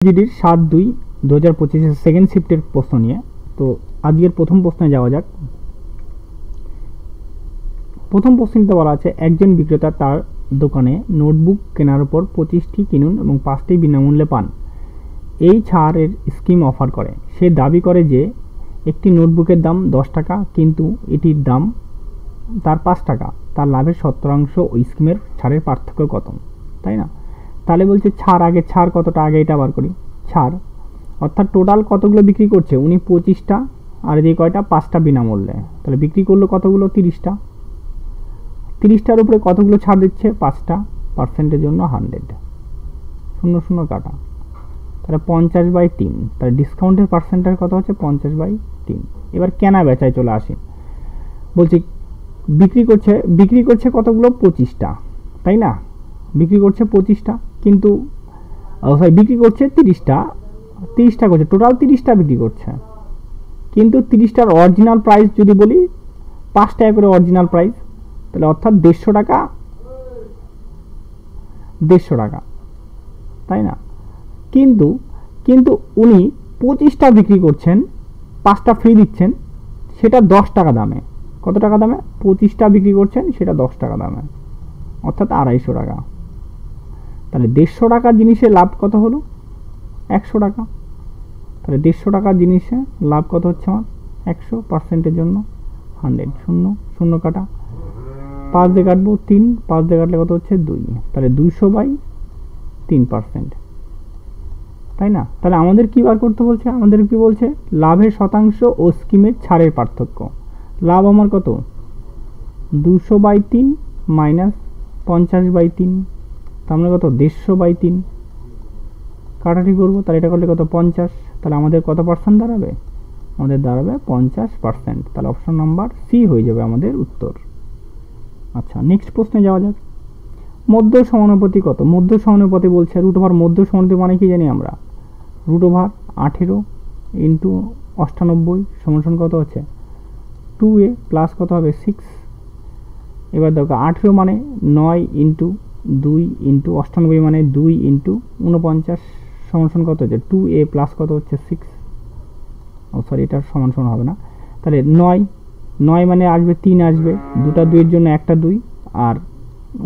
জিডির 7/2/2025 second শিফটের প্রশ্ন নিয়ে। তো আজকের প্রথম প্রশ্নে যাওয়া যাক। প্রথম প্রশ্নটিতে বলা আছে, একজন বিক্রেতা তার দোকানে নোটবুক কেনার উপর 25টি কিনুন এবং 5টি বিনামূল্যে পান এই ছাড়ের স্কিম অফার করে। সে দাবি করে যে একটি নোটবুকের দাম 10 টাকা, কিন্তু এটির দাম তার 5 টাকা। তার লাভের 70% ওই স্কিমের ছাড়ের পার্থক্য কত? তাই না? তাহলে বলছে ছাড়, আগে ছাড় কতটা, আগে এটা বার করি। ছাড় অর্থাৎ টোটাল কতগুলো বিক্রি করছে উনি? 25টা, আর যে কয়টা 5টা বিনামূল্যে। তাহলে বিক্রি করলো কতগুলো? 30টা। 30টার উপরে কতগুলো ছাড় দিচ্ছে? 5টা। পার্সেন্টের জন্য 100, 0 কাটা, তাহলে 50/3। তাহলে ডিসকাউন্টের পার্সেন্টেজ কত হচ্ছে? 50/3। এবার কেনা বেচায় চলে আসি। বলছি বিক্রি করছে কতগুলো? 25টা, তাই না? বিক্রি করছে 25টা, কিন্তু বিক্রি করছে 30টা করছে, টোটাল 30টা বিক্রি করছে, কিন্তু 30টার অরিজিনাল প্রাইস যদি বলি 5 টাকা করে অরিজিনাল প্রাইস, তাহলে অর্থাৎ 150 টাকা, 150 টাকা, তাই না? কিন্তু উনি 25টা বিক্রি করছেন, 5টা ফ্রি দিচ্ছেন, সেটা 10 টাকা দামে। কত টাকা দামে? 25টা বিক্রি করছেন, সেটা 10 টাকা দামে, অর্থাৎ 250 টাকা। তাহলে 150 টাকার জিনিসে লাভ কত হলো? 100 টাকা। তাহলে 150 টাকার জিনিসে লাভ কত হচ্ছে আমার? 100। পার্সেন্টের জন্য 100, 0 কাটা, 5 দিয়ে কাটবো 3, 5 দিয়ে কাটলে কত হচ্ছে? 2। তাহলে 200/3%, তাই না? তাহলে আমাদের কি বার করতে বলছে? আমাদের কি বলছে? লাভের শতাংশ ও স্কিমের ছাড়ের পার্থক্য। লাভ আমার কত? 200/3 মাইনাস 50/3, তার মানে কত? 150/3। কাটাটি করবো, তাহলে এটা করলে কত? 50। তাহলে আমাদের কত পার্সেন্ট দাঁড়াবে? আমাদের দাঁড়াবে 50%। তাহলে অপশন নাম্বার সি হয়ে যাবে আমাদের উত্তর। আচ্ছা, নেক্সট প্রশ্নে যাওয়া যাক। মধ্য সমানুপাতি কত? মধ্য সমানুপাতি বলছে রুট ওভার মধ্য সমানুপাতি মানে কি জানি আমরা? রুট ওভার 18 ইন্টু 98 সমান কত হচ্ছে? 2a প্লাস কত হবে? 6। এবার দেখো 18 মানে 9 ইন্টু 2 ইন্টু 98 মানে 2 ইন্টু 49 সমান কত হচ্ছে? 2a প্লাস কত হচ্ছে? 6। সরি, এটা সমান হবে না। তাহলে 9 মানে আসবে 3 আসবে, দুটা 2 এর জন্য একটা 2, আর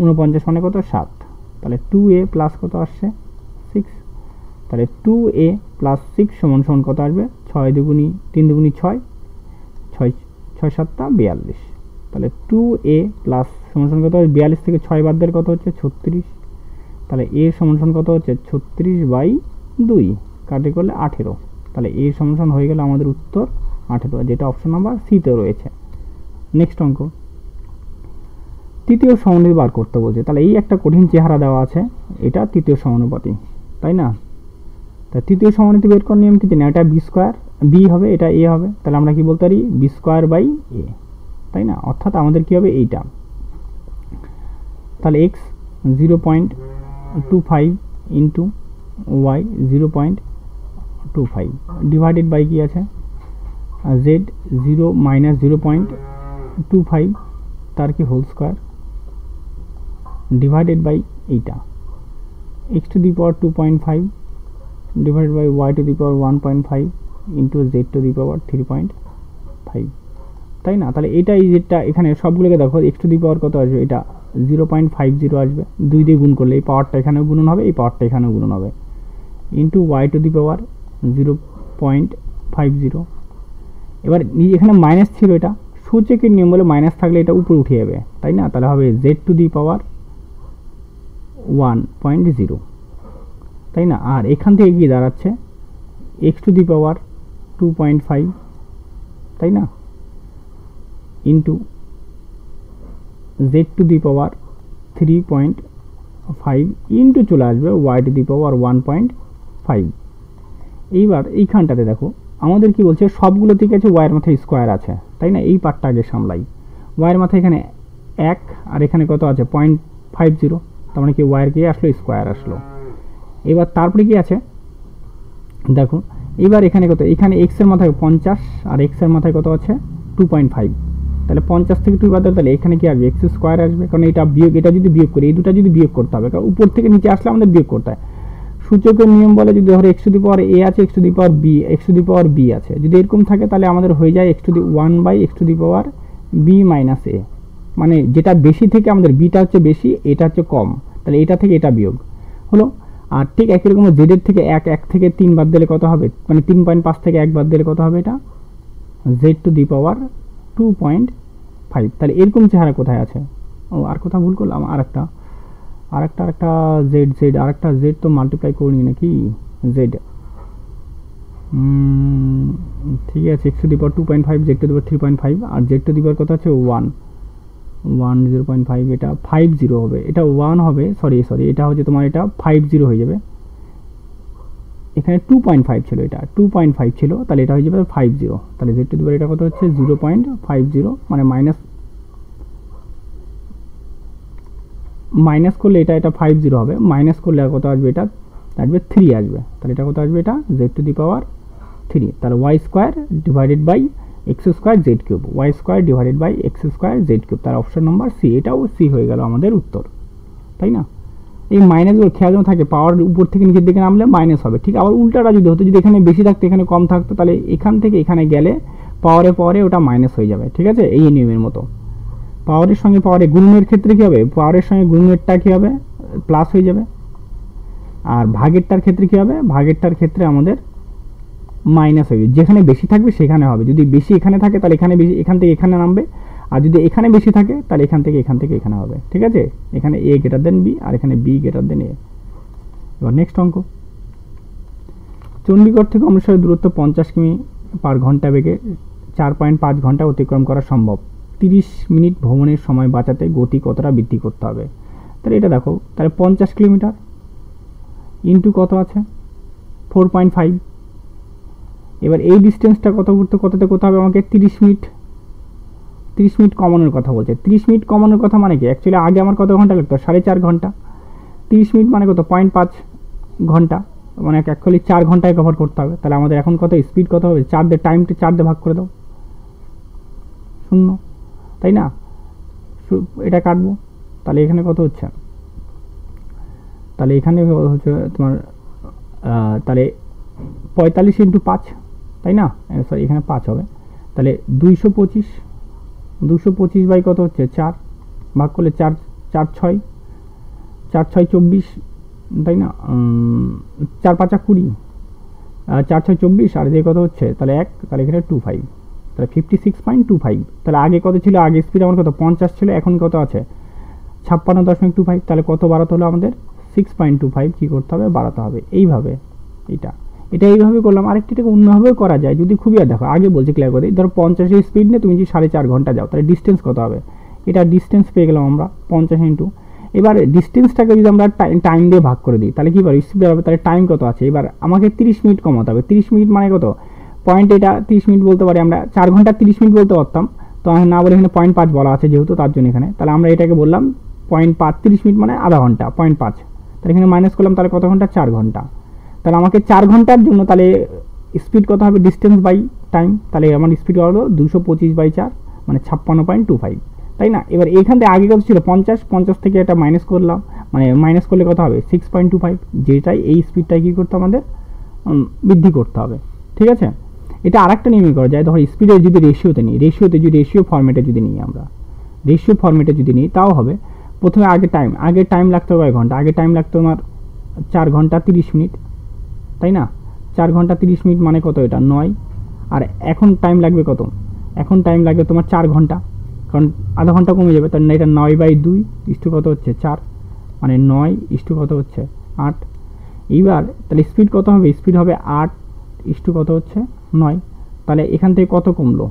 49 মানে কত? 7। তাহলে 2a প্লাস কত আসছে? 6। তাহলে 2a প্লাস 6 সমান কত আসবে? 6 দুগুণি 3 দুগুণি 6, 6 7 42। তাহলে 2a প্লাস সমান কত? 42 থেকে 6 বাদ দিলে কত হচ্ছে? 36। তাহলে a সমান কত হচ্ছে? 36/2, কাটে করলে 18। তাহলে a সমান হয়ে গেল আমাদের উত্তর 18, যেটা অপশন নাম্বার সিতে রয়েছে। নেক্সট অঙ্ক, তৃতীয় সমানুপাতি বার করতে বলছে। তাহলে এই একটা কঠিন চেহারা দেওয়া আছে, এটা তৃতীয় সমানুপাতি, তাই না? তা তৃতীয় সমানুপাতি বের করার নিয়ম কি জানি? এটা বি স্কোয়ার, বি হবে, এটা এ হবে, তাহলে আমরা কি বলতে পারি? b²/a, তাই না? অর্থাৎ আমাদের কি হবে? এইটা। তাহলে x 0.25 into y 0.25 divided by কি আছে? z 0 মাইনাস 0.25 তার কি হোল স্কোয়ার ডিভাইডেড বাই এইটা x to the power 2.5 divided by y to the power 1.5 into z to the power 3.5, তাই না? তাহলে এটা এই যেটা এখানে সবগুলোকে দেখো, x টু দি পাওয়ার কত আসবে? এটা 0.50 আসবে, 2 দিয়ে গুণ করলে এই পাওয়ারটা এখানেও গুণন হবে, এই পাওয়ারটা এখানেও গুণন হবে, ইন্টু y টু দি পাওয়ার 0.50। এবার এখানে মাইনাস ছিল, এটা সূচকের নিয়ম বলে মাইনাস থাকলে এটা উপরে উঠে যাবে, তাই না? তাহলে হবে z টু দি পাওয়ার 1.0, তাই না? আর এখান থেকে গিয়ে দাঁড়াচ্ছে x টু দি পাওয়ার 2.5, তাই না? Into z to the power 3.5 into চলে আসবে y টু দি পাওয়ার 1.5। এইবার এইখানটাতে দেখো আমাদের কি বলছে? সবগুলো ঠিক আছে, ওয়াইয়ের মাথায় স্কোয়ার আছে, তাই না? এই পার্টটা আগে সামলাই। ওয়াইয়ের মাথায় এখানে 1, আর এখানে কত আছে? 0.50, তার মানে কি ওয়াইয়ের কি আসলো? স্কোয়ার আসলো। এবার তারপরে কি আছে দেখো, এবার এখানে কত? এখানে x এর মাথায় 50, আর x এর মাথায় কত আছে? 2.5। তাহলে 50 থেকে 2 বাদ দিলে তাহলে এখানে কি আসবে? x² আসবে, কারণ এটা বিয়োগ, এটা যদি বিয়োগ করি, এই দুটো যদি বিয়োগ করতে হবে, কারণ উপর থেকে নিচে আসলে আমাদের বিয়োগ করতে হয়। সূচকের নিয়ম বলে যদি ধরো x to the power a আছে, x to the power b, x to the power b আছে, যদি এরকম থাকে তাহলে আমাদের হয়ে যায় x to the 1/x to the power b minus a, মানে যেটা বেশি থেকে আমাদের বিটা হচ্ছে বেশি, এটা হচ্ছে কম, তাহলে এটা থেকে এটা বিয়োগ হলো। আর ঠিক একই রকম জেডের থেকে এক থেকে 3 বাদ দিলে কত হবে, মানে 3.5 থেকে 1 বাদ দিলে কত হবে, এটা জেড টু দি পাওয়ার 2.5। তাহলে এরকম চেহারা কোথায় আছে? ও আর কোথাও ভুল করলাম, আরেকটা জেড, আরেকটা জেড তো মাল্টিপ্লাই করিনি নাকি, জেড ঠিক আছে, x to the power 2.5, z to the power 3.5, আর জেড টু দি পাওয়ার কত আছে 1, 0.5, এটা 50 হবে, এটা 1 হবে, সরি এটা হচ্ছে তোমার এটা 50 হয়ে যাবে, এখানে 2.5 ছিল, এটা 2.5 ছিল, তাহলে এটা হয়ে যাবে 50, তাহলে জেড টু দি পাওয়ার এটা কত হচ্ছে 0.50, মানে মাইনাস করলে এটা 50 হবে, মাইনাস করলে আর কত আসবে, এটা আসবে 3 আসবে, তাহলে এটা কত আসবে, এটা জেড টু দি পাওয়ার 3, তাহলে Y square divided by X square Z cube, Y square divided by X square Z cube, তার অপশন নম্বর সি, এটাও সি হয়ে গেল আমাদের উত্তর, তাই না? এই মাইনাসগুলো খেয়াল যেন থাকে, পাওয়ার উপর থেকে নিচের দিকে নামলে মাইনাস হবে, ঠিক আবার উল্টাটা যদি হতো, যদি এখানে বেশি থাকতো এখানে কম থাকতো, তাহলে এখান থেকে এখানে গেলে পাওয়ারে ওটা মাইনাস হয়ে যাবে, ঠিক আছে, এই নিয়মের মতো। পাওয়ারের সঙ্গে পাওয়ারে গুণনের ক্ষেত্রে কী হবে, পাওয়ারের সঙ্গে গুণনেরটা কী হবে, প্লাস হয়ে যাবে, আর ভাগেরটার ক্ষেত্রে কী হবে, ভাগেরটার ক্ষেত্রে আমাদের মাইনাস হয়ে যাবে, যেখানে বেশি থাকবে সেখানে হবে, যদি বেশি এখানে থাকে তাহলে এখানে বেশি, এখান থেকে এখানে নামবে, আর যদি এখানে বেশি থাকে তাহলে এখান থেকে এখানে হবে, ঠিক আছে, এখানে এ গ্রেটার দেন বি, আর এখানে বি গ্রেটার দেন এ। এবার নেক্সট অঙ্ক, চণ্ডীগড় থেকে অমৃতসরের দূরত্ব 50 কিমি পার ঘন্টা বেগে 4.5 ঘন্টা অতিক্রম করা সম্ভব, 30 মিনিট ভ্রমণের সময় বাঁচাতে গতি কতটা বৃদ্ধি করতে হবে? তাহলে এটা দেখো, তাহলে 50 কিলোমিটার ইন্টু কত আছে 4.5, এবার এই ডিস্টেন্সটা কত করতে হবে আমাকে 30 মিনিট কমানোর কথা বলছে, 30 মিনিট কমানোর কথা মানে কি, অ্যাকচুয়ালি আগে আমার কত ঘন্টা লাগতো, 4.5 ঘন্টা, 30 মিনিট মানে কত 0.5 ঘন্টা, মানে অ্যাকচুয়ালি 4 ঘন্টায় কভার করতে হবে, তাহলে আমাদের এখন কত স্পিড কত হবে, 4 দিয়ে টাইমটা 4 দিয়ে ভাগ করে দাও, 0, তাই না, এটা কাটবো, তাহলে এখানে কত হচ্ছে, তাহলে এখানে হচ্ছে তোমার তাহলে 45 ইন্টু 5, তাই না, সরি এখানে 5 হবে, তাহলে 225 বাই কত হচ্ছে 4, ভাগ করলে 4 6 24, তাই না, 4 5 20, 4 6 24, আর যে কত হচ্ছে তাহলে 1, তাহলে এখানে 25, তাহলে 56.25, তাহলে আগে কত ছিল, আগে স্পিড আমার কত 50 ছিল, এখন কত আছে 56.25, তাহলে কত বাড়াতে হলো আমাদের 6.25 কী করতে হবে, বাড়াতে হবে, এইভাবে এটা এইভাবে করলাম। আরেকটিটাকে অন্যভাবেও করা যায়, যদি খুবই দেখো আগে বলছি ক্লিয়ার করে দিই, ধরো 50 স্পিড নিয়ে তুমি যদি 4.5 ঘন্টা যাও, তাহলে ডিস্টেন্স কত হবে, এটা ডিস্টেন্স পেয়ে গেলাম আমরা 50 ইন্টু, এবার ডিস্টেন্সটাকে যদি আমরা টাইম দিয়ে ভাগ করে দিই তাহলে কী পারবে, স্পিড হবে, তাহলে টাইম কত আছে, এবার আমাকে 30 মিনিট কমাতে হবে, 30 মিনিট মানে কত পয়েন্ট, এটা 30 মিনিট বলতে পারি আমরা, 4 ঘন্টা 30 মিনিট বলতে পারতাম, তো আমি না বলে এখানে 0.5 বলা আছে যেহেতু, তার জন্য এখানে, তাহলে আমরা এটাকে বললাম 0.5, 30 মিনিট মানে আধা ঘন্টা, 0.5, তাহলে এখানে মাইনাস করলাম, তাহলে কত ঘন্টা 4 ঘন্টা, তাহলে আমাকে 4 ঘন্টার জন্য তাহলে স্পিড কত হবে, ডিস্টেন্স বাই টাইম, তাহলে আমার স্পিড হলো 225/4, মানে 56.25, তাই না। এবার এইখান থেকে আগে কত ছিল 50 থেকে এটা মাইনাস করলাম, মানে মাইনাস করলে কত হবে 6.25, যেটাই এই স্পিডটাই কী করতে আমাদের বৃদ্ধি করতে হবে, ঠিক আছে। এটা আরেকটা নিয়মে করা যায়, ধর স্পিডের যদি রেশিও ফরম্যাটে যদি নিই আমরা, তাও হবে। প্রথমে আগে টাইম লাগতো কয় ঘন্টা, আগে টাইম লাগতো আমার 4 ঘন্টা 30 মিনিট, তাই না, 4 ঘন্টা 30 মিনিট মানে কত, এটা 9, আর এখন টাইম লাগবে কত, এখন টাইম লাগবে তোমার 4 ঘন্টা, কারণ আধা ঘন্টা কমে যাবে, তাহলে এটা 9/2 ইস্টু কত হচ্ছে 4, মানে 9 ইস্টু কত হচ্ছে 8, এইবার তাহলে স্পিড কত হবে, স্পিড হবে 8 ইস্টু কত হচ্ছে 9, তাহলে এখান থেকে কত কমলো,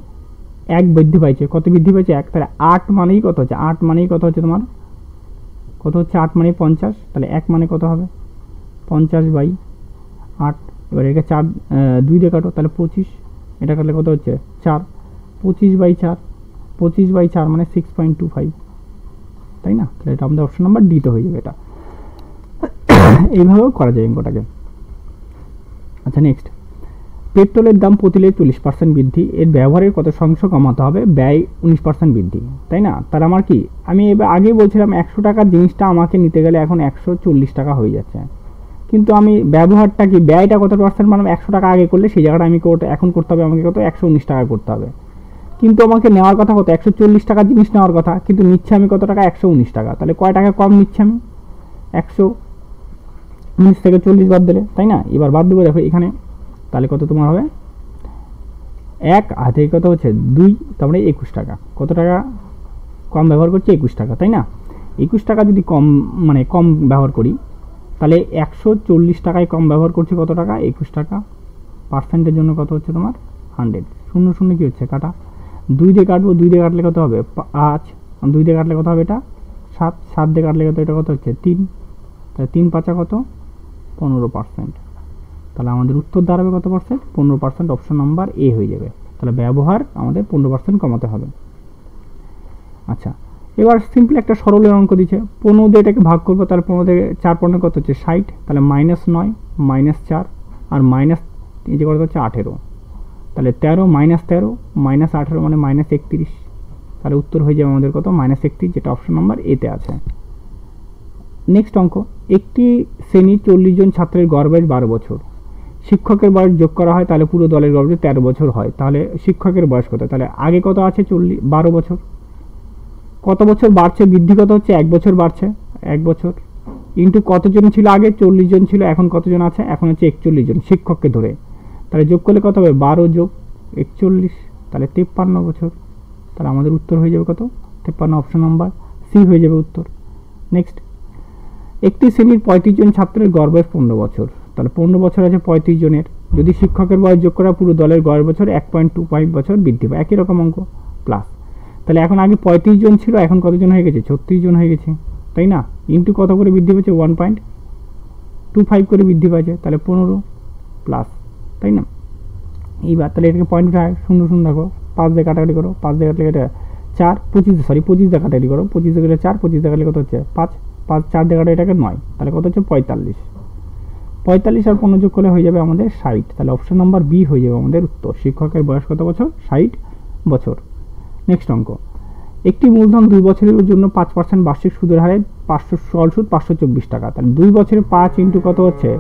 1 বৃদ্ধি পাইছে, কত বৃদ্ধি পাইছে 1, তাহলে 8 মানেই কত হচ্ছে, 8 মানেই কত হচ্ছে তোমার, কত হচ্ছে 8 মানে 50, তাহলে 1 মানে কত হবে 50/8, এবার এটাকে 2 দিয়ে কাটো, তাহলে 25, এটা কাটলে কত হচ্ছে 4, 25/4 মানে 6.25, তাই না, তাহলে এটা আমাদের অপশন নাম্বার ডিতে হয়ে যাবে, এটা এইভাবেও করা যায় অঙ্কটাকে। আচ্ছা নেক্সট, পেট্রোলের দাম প্রতি লিটারে 40% বৃদ্ধি, এর ব্যবহারের কত শতাংশ কমাতে হবে, ব্যয় 19% বৃদ্ধি, তাই না। তার আমার কি, আমি এবার আগেই বলছিলাম 100 টাকার জিনিসটা আমাকে নিতে গেলে এখন 140 টাকা হয়ে যাচ্ছে, কিন্তু আমি ব্যবহারটা কি, ব্যয়টা কত পার্সেন্ট বানাবো, 100 টাকা আগে করলে সেই জায়গাটা আমি এখন করতে হবে আমাকে কত 119 টাকা করতে হবে। কিন্তু আমাকে নেওয়ার কথা কত 140 টাকার জিনিস নেওয়ার কথা, কিন্তু নিচ্ছে আমি কত টাকা 119 টাকা। তাহলে কয় টাকা কম নিচ্ছে আমি, 119 থেকে 40 বাদ দিলে, তাই না? এবার বাদ দেবো দেখো এখানে, তাহলে কত তোমার হবে 1 হাতে কত হচ্ছে 2, তারপরে 21 টাকা। কত টাকা কম ব্যবহার করছি, 21 টাকা, তাই না? 21 টাকা যদি কম মানে কম ব্যবহার করি তাহলে 140 টাকায় কম ব্যবহার করছি কত টাকা, 21 টাকা। পার্সেন্টের জন্য কত হচ্ছে তোমার 100, শূন্য শূন্য কী হচ্ছে কাটা, 2 দিয়ে কাটবো, 2 দিয়ে কাটলে কত হবে 5, 2 দিয়ে কাটলে কত হবে এটা 7, 7 দিয়ে কাটলে কত, এটা কত হচ্ছে 3, তাহলে 3 পাঁচা কত 15%। তাহলে আমাদের উত্তর দাঁড়াবে কত পার্সেন্ট, 15%। অপশন নাম্বার এ হয়ে যাবে। তাহলে ব্যবহার আমাদের 15% কমাতে হবে। আচ্ছা, এবার সিম্পলি একটা সরলের অঙ্ক দিচ্ছে, 15 দিয়ে এটাকে ভাগ করবো, তাহলে 15 থেকে 4 পণ্য কত হচ্ছে 60, তাহলে -9 -4 আর মাইনাস এই যে কত হচ্ছে 18, তাহলে 13 -13 -18 মানে -31। তাহলে উত্তর হয়ে যাবে আমাদের কত -31, যেটা অপশন নাম্বার এতে আছে। নেক্সট অঙ্ক, একটি শ্রেণীর 40 জন ছাত্রের গড় বয়স 12 বছর, শিক্ষকের বয়স যোগ করা হয় তাহলে পুরো দলের গড় বয়স 13 বছর হয়। তাহলে শিক্ষকের বয়স কত, তাহলে আগে কত আছে 12 বছর, কত বছর বাড়ছে, বৃদ্ধি কত হচ্ছে 1 বছর বাড়ছে, 1 বছর ইন্টু কতজন ছিল আগে 40 জন ছিল, এখন কতজন আছে, এখন হচ্ছে 41 জন শিক্ষককে ধরে। তাহলে যোগ করলে কত হবে 12 যোগ 41, তাহলে 53 বছর। তাহলে আমাদের উত্তর হয়ে যাবে কত 53, অপশন নাম্বার সি হয়ে যাবে উত্তর। নেক্সট, একটি শ্রেণীর 35 জন ছাত্রের গড় বয়স 15 বছর, তাহলে 15 বছর আছে 35 জনের, যদি শিক্ষকের বয়স যোগ করা পুরো দলের গড় বছর 1.25 বছর বৃদ্ধি পায়, একই রকম অঙ্ক প্লাস। তাহলে এখন আগে 35 জন ছিল, এখন কতজন হয়ে গেছে 36 জন হয়ে গেছে, তাই না? ইন্টু কত করে বৃদ্ধি পেয়েছে 1.25 করে বৃদ্ধি পাচ্ছে, তাহলে 15 প্লাস, তাই না? এইবার তাহলে এটাকে পয়েন্ট উঠায়, শূন্য শূন্য রাখো, 5 দিয়ে কাটাকাটি করো, 5 দিয়ে কাটলে এটা 4, 25 দিয়ে কাটাকাটি করো, 25 দিয়ে 4, 25 দিয়ে কাটলে কত হচ্ছে 5, 4 দিয়ে কাটা এটাকে 9, তাহলে কত হচ্ছে 45, 45 আর 15 যোগ করলে হয়ে যাবে আমাদের 60। তাহলে অপশন নাম্বার বি হয়ে যাবে আমাদের উত্তর, শিক্ষকের বয়স কত বছর 60 বছর। নেক্সট অঙ্ক, একটি মূলধন 2 বছরের জন্য 5% বার্ষিক সুদের হারে 500 সরল সুদ 524 টাকা, তাহলে 2 বছরে 5 ইন্টু কত হচ্ছে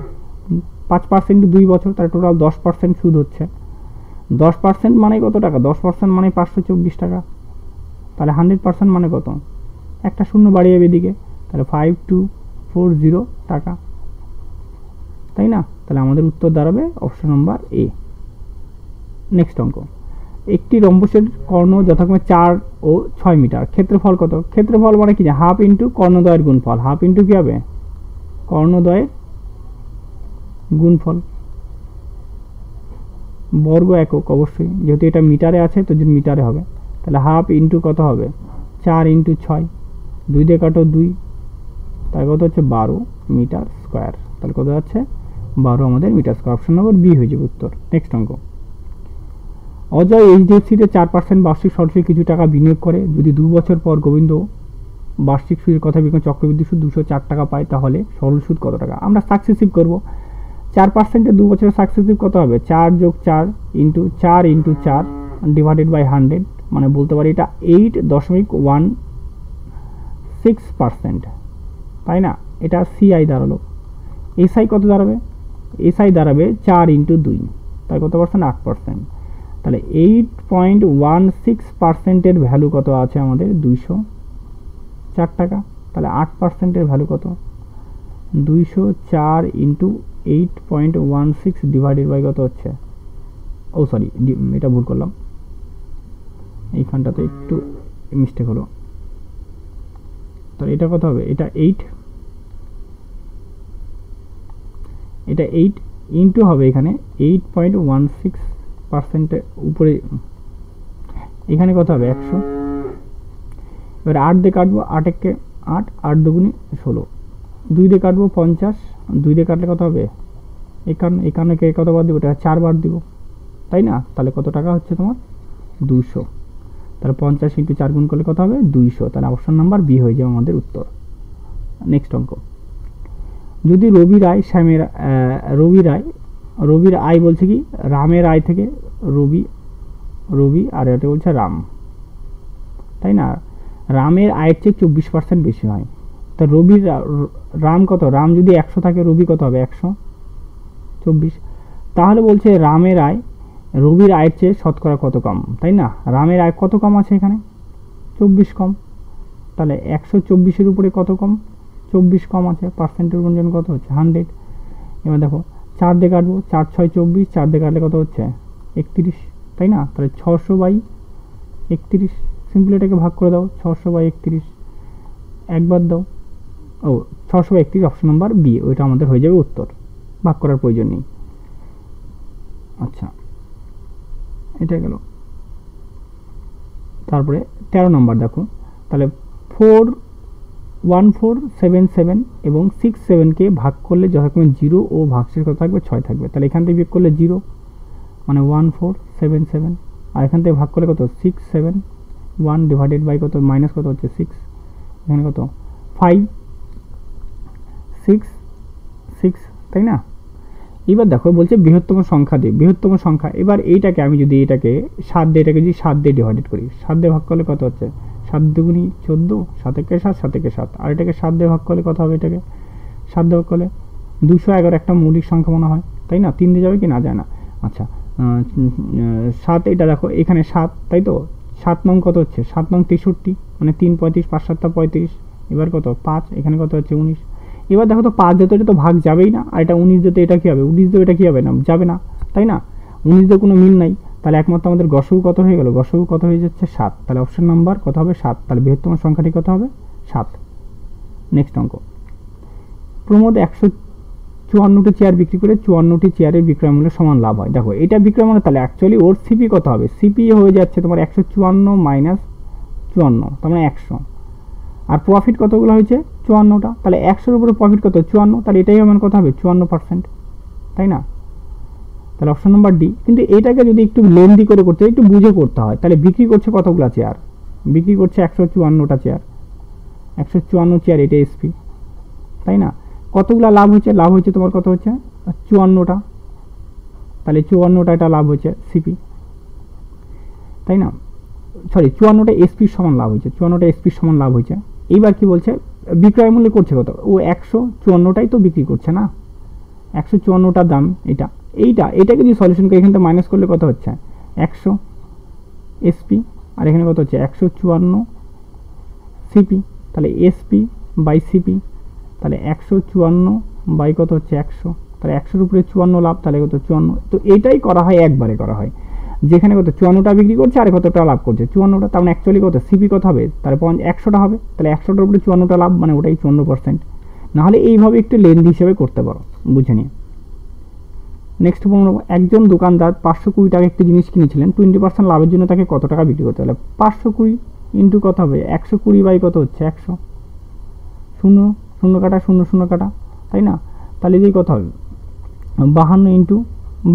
5% 2 বছর, তাহলে টোটাল 10% সুদ হচ্ছে। 10% মানে কত টাকা, 10% মানে 524 টাকা, তাহলে 100% মানে কত, একটা শূন্য বাড়িয়ে যাবে এদিকে, তাহলে 5240 টাকা, তাই না? তাহলে আমাদের উত্তর দাঁড়াবে অপশন নাম্বার এ। নেক্সট অঙ্ক, একটি রম্বসের কর্ণ যথাক্রমে 4 ও 6 মিটার, ক্ষেত্রফল কত, ক্ষেত্রফল মানে কি, হাফ ইন্টু কর্ণদ্বয়ের গুণফল, হাফ ইন্টু কি হবে কর্ণদ্বয়ের গুণফল, বর্গ একক অবশ্যই, যেহেতু এটা মিটারে আছে তো মিটারে হবে, তাহলে হাফ ইন্টু কত হবে 4 ইন্টু 6, 2 দিয়ে কাটো 2, তাই কত হচ্ছে 12 মিটার স্কোয়ার, তাহলে কত যাচ্ছে 12 আমাদের meter square, option number B হয়ে যাবে উত্তর। নেক্সট অঙ্ক, অজয় এইচডিএফসিতে 4% বার্ষিক সরাসরি কিছু টাকা বিনিয়োগ করে, যদি 2 বছর পর গোবিন্দ বার্ষিক সুদের কথা বিনিয়োগ চক্রবৃদ্ধি সুদ 204 টাকা পায়, তাহলে সরল সুদ কত টাকা? আমরা সাকসেসিভ করব, 4%-এ 2 বছরের সাকসেসিভ কত হবে 4 যোগ 4 ইন্টু 4 ইন্টু 4 ডিভাইডেড বাই 100, মানে বলতে পারি এটা 8.16%, তাই না? এটা সিআই দাঁড়ালো। এসআই কত দাঁড়াবে, এসআই দাঁড়াবে 4 ইন্টু 2, তাই কত পার্সেন্ট 8%, তাহলে 8.16%-এর ভ্যালু কত আছে আমাদের 204 টাকা, তাহলে 8%-এর ভ্যালু কত 204 ইন্টু 8.16 ডিভাইডেড বাই কত হচ্ছে, ও সরি এটা ভুল করলাম, এইখানটাতে একটু মিস্টেক হলো, তাহলে এটা কত হবে, এটা 8 ইন্টু হবে এখানে 8.16%-এর উপরে, এখানে কত হবে 100, এবার 8 দিয়ে কাটবো, 8 একে 8, 8 দুগুণে 16, 2 দিয়ে কাটবো 50, 2 দিয়ে কাটলে কত হবে 51, 51-কে কত বার দিব, এটা 4 বার দিব, তাই না? তাহলে কত টাকা হচ্ছে তোমার 200, তাহলে 50 ইন্টু 4 গুণ করলে কত হবে 200, তাহলে অপশন নাম্বার বি হয়ে যাবে আমাদের উত্তর। নেক্সট অঙ্ক, যদি রবির আয় বলছে কি রামের আয় থেকে রবি আর এটা বলছে রাম, তাই না? রামের আয়ের চেয়ে 24% বেশি হয়, তা রবির রাম কত, রাম যদি 100 থাকে রবি কত হবে 124। তাহলে বলছে রামের আয় রবির আয়ের চেয়ে শতকরা কত কম, তাই না? রামের আয় কত কম আছে এখানে, 24 কম। তাহলে 124-এর উপরে কত কম, 24 কম আছে, পার্সেন্টের গুণজন কত হচ্ছে 100। এবার দেখো 4 দিয়ে কাটবো, 4 6 24, 4 দিয়ে কাটলে কত হচ্ছে 31, তাই না? তাহলে 600/31, সিম্পলি এটাকে ভাগ করে দাও, 600/31 একবার দাও, ও 600/31 অপশন নাম্বার বি, ওইটা আমাদের হয়ে যাবে উত্তর, ভাগ করার প্রয়োজন নেই। আচ্ছা এটা গেল। তারপরে 13 নম্বর দেখো, তাহলে 41477 এবং 67কে ভাগ করলে যথাক্রমে 0 ও ভাগশেষ কত থাকবে 6 থাকবে। তাহলে এখান থেকে বিয়োগ করলে 0 মানে 1477, আর এখান থেকে ভাগ করলে কত 671 ডিভাইডেড বাই কত মাইনাস কত হচ্ছে 6, এখানে কত 566, তাই না? এবার দেখো বলছে বৃহত্তম সংখ্যা দিয়ে, বৃহত্তম সংখ্যা। এবার এইটাকে আমি যদি এটাকে 7 দিয়ে, এটাকে যদি 7 দিয়ে ডিভাইডেড করি, 7 দিয়ে ভাগ করলে কত হচ্ছে 7 দুগুণী 14, 7 একে 7, 7 একে 7, আর এটাকে 7 দিয়ে ভাগ করলে কত হবে, এটাকে 7 দিয়ে ভাগ করলে 211 একটা মৌলিক সংখ্যা মনে হয়, তাই না? 3 দিয়ে যাবে কি না যায় না। আচ্ছা 7, এটা দেখো এখানে 7, তাই তো 7 নং কত হচ্ছে 7 নং 63, মানে 3 35, 5 7 35, এবার কত 5, এখানে কত হচ্ছে 19। এবার দেখো তো 5 যেত এটা তো ভাগ যাবেই না, আর এটা 19 যেতে এটা কি হবে, 19 দিয়ে এটা কি হবে না, যাবে না, তাই না? 19 দিয়ে কোনো মিল নাই, তাহলে একমাত্র আমাদের গসগু কত হয়ে গেল, গসগু কত হয়ে যাচ্ছে 7, তাহলে অপশন নাম্বার কত হবে 7, তাহলে বৃহত্তম সংখ্যাটি কত হবে 7। নেক্সট অঙ্ক, প্রমোদ 154টি চেয়ার বিক্রি করে 54টি চেয়ারের বিক্রয় মূল্য সমান লাভ হয়। দেখো এটা বিক্রয় মূল্য, তাহলে অ্যাকচুয়ালি ওর সিপি কত হবে, সিপি হয়ে যাচ্ছে তোমার 154 মাইনাস 54, তার মানে 100, আর প্রফিট কতগুলো হয়েছে 54টা, তাহলে 100-এর উপরে প্রফিট কত 54, তাহলে এটাই আমার কত হবে 54%, তাই না? তাহলে অপশন নাম্বার ডি। কিন্তু এটাকে যদি একটু লেন্দি করে করতে হয়, একটু বুঝে করতে হয়, তাহলে বিক্রি করছে কতগুলো চেয়ার, বিক্রি করছে 154টা চেয়ার, 154 চেয়ার, এটা এসপি, তাই না? কতগুলো লাভ হচ্ছে, লাভ হচ্ছে তোমার কত হচ্ছে 54টা, তাহলে 54টা এটা লাভ হচ্ছে সিপি, তাই না? সরি 54টা এসপির সমান লাভ হয়েছে, 54টা এসপির সমান লাভ হয়েছে। এইবার কি বলছে বিক্রয় মূল্য করছে কত, ও 154টাই তো বিক্রি করছে না, 154টার দাম এটা, এইটাকে যদি সলিউশন করে এখান থেকে মাইনাস করলে কত হচ্ছে 100 এসপি, আর এখানে কত হচ্ছে 154 সিপি, তাহলে এসপি বাই সিপি, তাহলে 154 বাই কত হচ্ছে 100, তাহলে 100-এর উপরে 54 লাভ, তাহলে কত 54। তো এটাই করা হয়, একবারে করা হয়, যেখানে কত 54টা বিক্রি করছে আর কতটা লাভ করছে 54টা, তার মানে অ্যাকচুয়ালি কত সিপি কত হবে, তাহলে 100টা হবে, তাহলে 100টার উপরে 54টা লাভ, মানে ওটাই 54%। নাহলে এইভাবে একটু লেন্দি হিসেবে করতে পারো, বুঝে নিয়ে। নেক্সট বলবো, একজন দোকানদার 520 টাকা একটি জিনিস কিনেছিলেন, 20% লাভের জন্য তাকে কত টাকা বিক্রি করতে হবে। 520 ইন্টু কত হবে 120 বাই কত হচ্ছে 100, 0 0 কাটা 0 0 কাটা, তাই না? তাহলে এই কত হবে 52 ইন্টু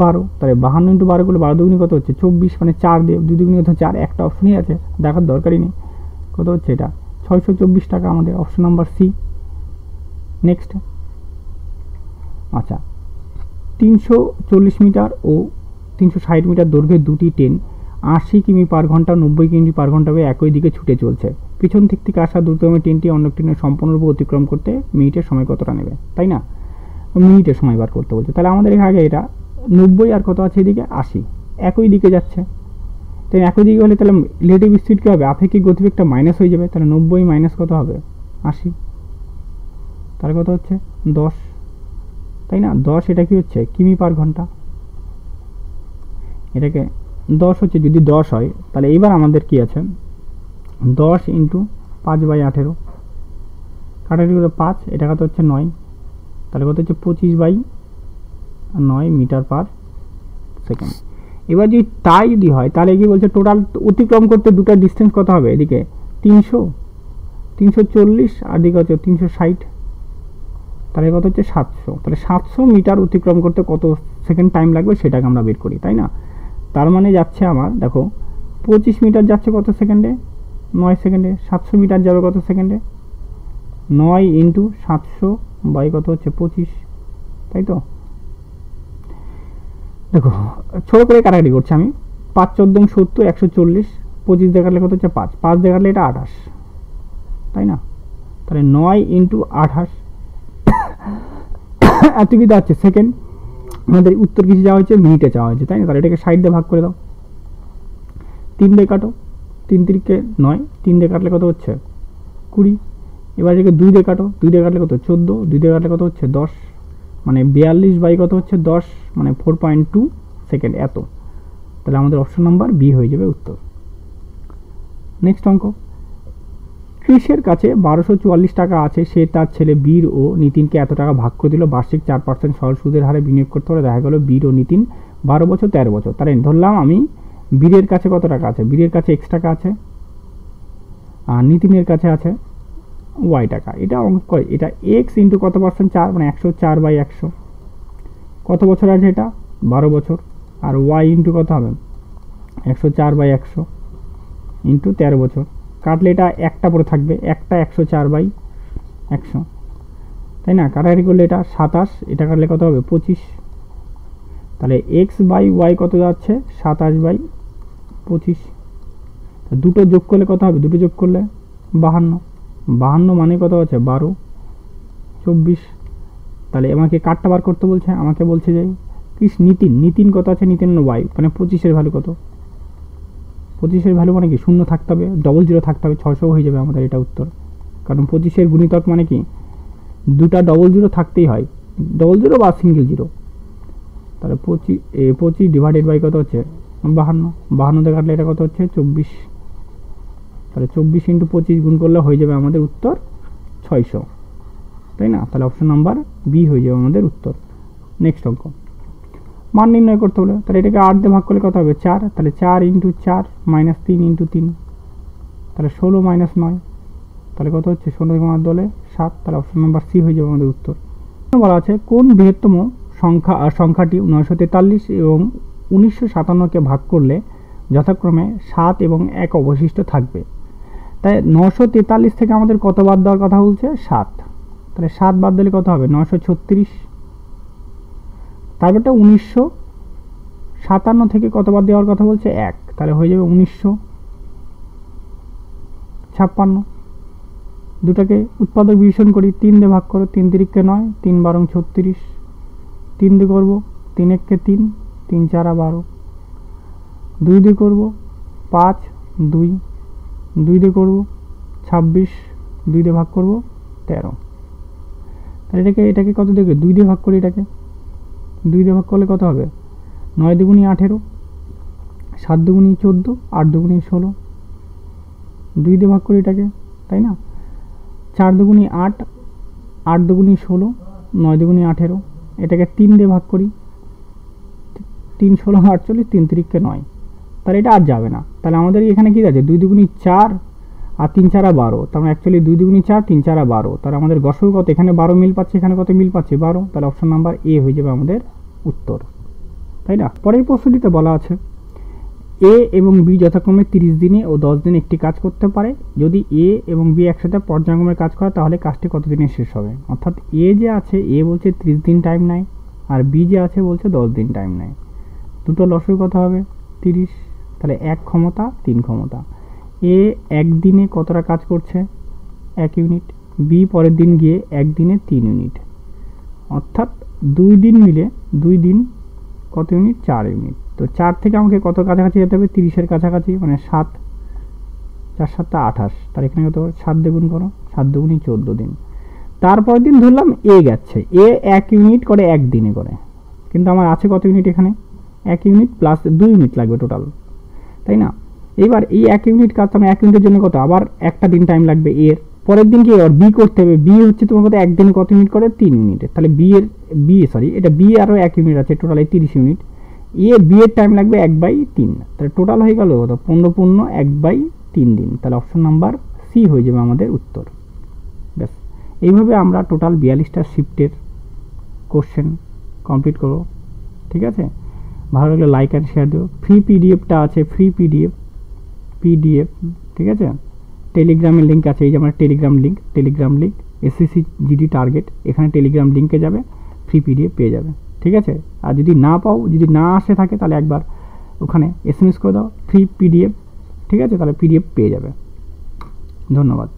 12, তাহলে 52 ইন্টু 12 করলে 12 দুগুণী কত হচ্ছে 24, মানে 4 দিয়ে 2 দুগুণী কত 4, একটা অপশনই আছে দেখার দরকারই নেই, কত হচ্ছে এটা 624 টাকা, আমাদের অপশন নাম্বার সি। নেক্সট, আচ্ছা 340 মিটার ও 360 মিটার দৈর্ঘ্যের দুটি ট্রেন 80 কিমি পার ঘন্টা 90 কিমি পার ঘন্টা একই দিকে ছুটে চলছে। পিছন দিক থেকে আসা দ্রুততম ট্রেনটি অন্য ট্রেনের সম্পূর্ণরূপে অতিক্রম করতে মিনিটের সময় কতটা নেবে, তাই না? মিনিটের সময় বার করতে বলছে, তাহলে আমাদের আগে এটা 90 আর কত আছে এদিকে 80, একই দিকে যাচ্ছে, তাই একই দিকে হলে তাহলে রিলেটিভ স্পিড কী হবে, আপেক্ষিক গতিবেগটা মাইনাস হয়ে যাবে, তাহলে 90 মাইনাস কত হবে 80, তাহলে কত হচ্ছে 10, তাই না? 10 এটা কি হচ্ছে কিমি পার ঘন্টা, এটাকে 10 হচ্ছে, যদি 10 হয় তাহলে এইবার আমাদের কি আছে 10 ইন্টু 5/18, কাটাটি করে 5, এটা কত হচ্ছে 9, তাহলে কত হচ্ছে 25/9 মিটার পার সেকেন্ড। এবার যদি তাই যদি হয় তাহলে কি বলছে টোটাল অতিক্রম করতে দুটো ডিস্টেন্স কত হবে, এদিকে 300 340 আর দিকে হচ্ছে 360, তাহলে কত হচ্ছে 700, তাহলে 700 মিটার অতিক্রম করতে কত সেকেন্ড টাইম লাগবে সেটাকে আমরা বের করি, তাই না? তার মানে যাচ্ছে আমার দেখো 25 মিটার যাচ্ছে কত সেকেন্ডে 9 সেকেন্ডে, 700 মিটার যাবে কত সেকেন্ডে 9 ইন্টু 700 বাই কত হচ্ছে 25, তাই তো? দেখো ছোটো করে কাটাকাটি করছি আমি, 5 14 70 140, 25 দেখালে কত হচ্ছে 5 5 দেখালে এটা 28, তাই না? তাহলে 9 × 28 এত কি যাচ্ছে সেকেন্ড। আমাদের উত্তর কিছু যাওয়া হয়েছে মিনিটে চাওয়া হয়েছে, তাই না? তাহলে এটাকে 60 দিয়ে ভাগ করে দাও, 3 দিয়ে কাটো, 3 3 9, 3 দিয়ে কাটলে কত হচ্ছে 20। এবার এটাকে 2 দিয়ে কাটো, 2 দিয়ে কাটলে কত 14, 2 দিয়ে কাটলে কত হচ্ছে 10, মানে 42 বাই কত হচ্ছে 10, মানে 4.2 সেকেন্ড এত। তাহলে আমাদের অপশন নাম্বার বি হয়ে যাবে উত্তর। নেক্সট অঙ্ক, ক্রিসের কাছে 1244 টাকা আছে, সে তার ছেলে বীর ও নিতিনকে এত টাকা ভাগ করে দিল, বার্ষিক 4% সরল সুদের হারে বিনিয়োগ করতে হলে দেখা গেল বীর ও নিতিন 12 বছর 13 বছর। তাহলে ধরলাম আমি বীরের কাছে কত টাকা আছে, বীরের কাছে x টাকা আছে আর নিতিনের কাছে আছে y টাকা। এটা অঙ্ক, এটা x ইন্টু কত পার্সেন্ট 4, মানে 104/100। কত বছর আছে এটা 12 বছর, আর y ইন্টু কত হবে 104/100 ইন্টু 13 বছর। কাটলে এটা একটা পরে থাকবে, একটা 104/100, তাই না? কাটাকাটি করলে এটা 27, এটা কাটলে কত হবে 25। তাহলে x/y কত যাচ্ছে 27/25। দুটো যোগ করলে কত হবে, দুটো যোগ করলে 52, 52 মানে কত আছে 12 24। তাহলে আমাকে কাটটা বার করতে বলছে, আমাকে বলছে যে নিতিন কত আছে, নিতিন y, মানে 25-এর ভ্যালু কত, 25-এর ভ্যালু মানে কি 0 থাকতে হবে, 00 থাকতে হবে, 600 হয়ে যাবে আমাদের এটা উত্তর। কারণ 25-এর গুণিতক মানে কি দুটা 00 থাকতেই হয়, 00 বা সিঙ্গেল 0। তাহলে 25 ডিভাইডেড বাই কত হচ্ছে 52, 52 কাটলে এটা কত হচ্ছে 24। তাহলে 24 × 25 গুণ করলে হয়ে যাবে আমাদের উত্তর 600, তাই না? তাহলে অপশন নাম্বার বি হয়ে যাবে আমাদের উত্তর। নেক্সট অঙ্ক, মান নির্ণয় করতে হলে তাহলে এটাকে 8 দিয়ে ভাগ করলে কত হবে 4, তাহলে 4 × 4 - 3 × 3, তাহলে 16 - 9, তাহলে কত হচ্ছে 16 দলে 7। তাহলে অপশন নাম্বার সি হয়ে যাবে আমাদের উত্তর। বলা আছে কোন বৃহত্তম সংখ্যাটি 943 এবং 1957কে ভাগ করলে যথাক্রমে 7 এবং 1 অবশিষ্ট থাকবে। তাই 943 থেকে আমাদের কত বাদ দেওয়ার কথা বলছে 7, তাহলে 7 বাদ দিলে কত হবে 936। তারপরটা 1957 থেকে কত বাদ দেওয়ার কথা বলছে 1, তাহলে হয়ে যাবে 1956। দুটাকে উৎপাদক বিভীষণ করি, 3 দিয়ে ভাগ করো, 3 3 9, 3 12 36, 3 দিয়ে করবো 3 1 3, 3 4 12, 2 দিয়ে করবো 5 2, 2 দিয়ে করবো 26, 2 দিয়ে ভাগ করবো 13। তাহলে এটাকে কত দেখবে 2 দিয়ে ভাগ করি, এটাকে 2 দিয়ে ভাগ করলে কত হবে 9 দুগুণী 18, 7 দুগুণী 14, 8 দুগুণী 16, 2 দিয়ে ভাগ করি এটাকে, তাই না? 4 দুগুণী 8, 8 দুগুণী 16, 9 দুগুণী 18, এটাকে 3 দিয়ে ভাগ করি, 3 16 48, 3 3 9। তাহলে এটা আর যাবে না। তাহলে আমাদের এখানে কি আছে 2 দুগুণী 4 আর 3 4 12, তার মানে অ্যাকচুয়ালি 2 দুগুণী 4 3 4 12। তাহলে আমাদের গসল কত, এখানে 12 মিল পাচ্ছে, এখানে কত মিল পাচ্ছে 12। তাহলে অপশন নাম্বার এ হয়ে যাবে আমাদের উত্তর, তাই না? পরের প্রশ্নটিতে বলা আছে এ এবং বি যথাক্রমে 30 দিনে ও 10 দিনে একটি কাজ করতে পারে। যদি এ এবং বি একসাথে পর্যায়ক্রমে কাজ করে তাহলে কাজটি কত দিনে শেষ হবে? অর্থাৎ এ যে আছে, এ বলছে 30 দিন টাইম নেয়, আর বি যে আছে বলছে 10 দিন টাইম নেয়। দুটো লসই কত হবে 30, তাহলে 1 ক্ষমতা 3 ক্ষমতা। এ একদিনে কতটা কাজ করছে 1 ইউনিট, বি পরের দিন গিয়ে একদিনে 3 ইউনিট, অর্থাৎ 2 দিন মিলে 2 দিন কত ইউনিট 4 ইউনিট। তো 4 থেকে আমাকে কত কাছাকাছি যেতে হবে 30-এর কাছাকাছি, মানে 7 4 7 28। তার এখানে কত 7 দ্বিগুণ করো, 7 দুগুণী 14 দিন। তারপরের দিন ধরলাম এ গেছে, এ 1 ইউনিট করে একদিনে করে, কিন্তু আমার আছে কত ইউনিট এখানে 1 ইউনিট প্লাস 2 ইউনিট লাগবে টোটাল, তাই না? এইবার এই 1 ইউনিট কাজ আমার 1 ইউনিটের জন্য কত আবার একটা দিন টাইম লাগবে। এর পরের দিন কি আর বি করতে হবে, বি হচ্ছে তোমার কত একদিনে কত ইউনিট করে 3 ইউনিট। তাহলে এটা বি আরও 1 ইউনিট আছে, টোটাল 30 ইউনিট। এ বি এর টাইম লাগবে 1/3, তাহলে টোটাল হয়ে গেল কত 15 1/3 দিন। তাহলে অপশন নাম্বার সি হয়ে যাবে আমাদের উত্তর। ব্যাস, এইভাবে আমরা টোটাল 42টা শিফটের কোশ্চেন কমপ্লিট করবো। ঠিক আছে, ভালো লাগলে লাইক অ্যান্ড শেয়ার দিও। ফ্রি পিডিএফটা আছে, ফ্রি পিডিএফ, ঠিক আছে। টেলিগ্রামের লিঙ্ক আছে, এই যে আমার Telegram link SSC GD target, এখানে টেলিগ্রাম লিঙ্কে যাবে, ফ্রি পিডিএফ পেয়ে যাবে। ঠিক আছে, আর যদি না পাও, যদি না আসে থাকে তাহলে একবার ওখানে এসএমএস করে দাও ফ্রি পিডিএফ, ঠিক আছে, তাহলে পিডিএফ পেয়ে যাবে। ধন্যবাদ।